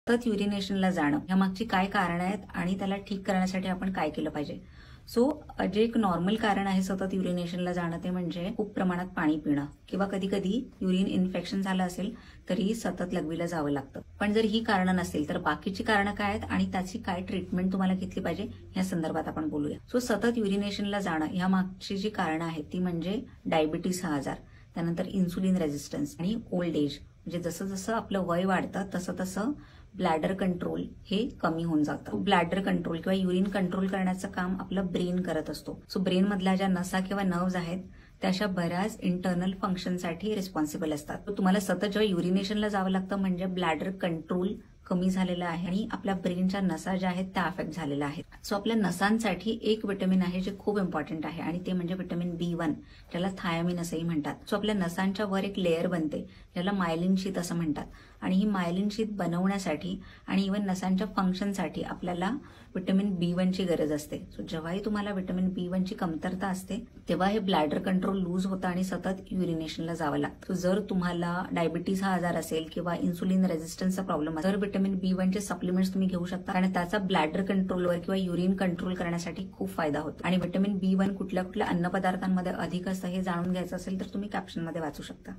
सतत युरिनेशनला जाणं या मागची काय कारण आहेत आणि त्याला ठीक करण्यासाठी आपण काय केलं पाहिजे. सो जे एक नॉर्मल कारण आहे सतत युरिनेशनला जाणं ते म्हणजे खूप प्रमाणात पाणी पिणं किंवा कधी कधी युरिन इन्फेक्शन झालं असेल तरीही सतत लघवीला जावं लागतं. पण जर ही कारणं नसेल तर बाकीची कारणं काय आहेत आणि त्याची काय ट्रीटमेंट तुम्हाला घेतली पाहिजे या संदर्भात आपण बोलूया. सो सतत युरिनेशनला जाणं या मागची जी कारणं आहेत ती म्हणजे डायबिटीस हा आजार, त्यानंतर इन्सुलिन रेझिस्टन्स आणि ओल्ड एज. म्हणजे जसं जसं आपलं वय वाढतं तसं तसं ब्लॅडर कंट्रोल हे कमी होऊन जातं. ब्लॅडर कंट्रोल किंवा युरिन कंट्रोल करण्याचं काम आपलं ब्रेन करत असतो. सो ब्रेन मधल्या ज्या नसा किंवा नर्व्स आहेत त्या अशा बऱ्याच इंटरनल फंक्शनसाठी रिस्पॉन्सिबल असतात. तुम्हाला सतत जेव्हा युरिनेशनला जावं लागतं म्हणजे ब्लॅडर कंट्रोल कमी झालेला आहे आणि आपल्या ब्रेनच्या नसा ज्या आहेत त्या अफेक्ट झालेल्या आहेत. सो आपल्या नसांसाठी एक विटामिन आहे जे खूप इम्पॉर्टंट आहे आणि ते म्हणजे विटामिन B1, ज्याला थायामिन असंही म्हणतात. सो आपल्या नसांच्या वर एक लेअर बनते ज्याला मायलिन शीथ असं म्हणतात आणि ही मायलिन शीथ बनवण्यासाठी आणि इव्हन नसांच्या फंक्शनसाठी आपल्याला विटामिन B1 ची गरज असते. सो जेव्हाही तुम्हाला विटामिन B1 ची कमतरता असते तेव्हा हे ब्लॅडर कंट्रोल लूज होतं आणि सतत युरिनेशनला जावं लागतं. जर तुम्हाला डायबिटीस हा आजार असेल किंवा इन्सुलिन रेझिस्टन्सचा प्रॉब्लेम असेल तर विटामिन B1 चे सप्लिमेंट्स तुम्ही घेऊ शकता आणि त्याचा ब्लॅडर कंट्रोलवर किंवा युरिन कंट्रोल करण्यासाठी खूप फायदा होतो. आणि विटामिन B1 कुठल्या कुठल्या अन्नपदार्थांमध्ये अधिक असतं हे जाणून घ्यायचं असेल तर तुम्ही कॅप्शनमध्ये वाचू शकता.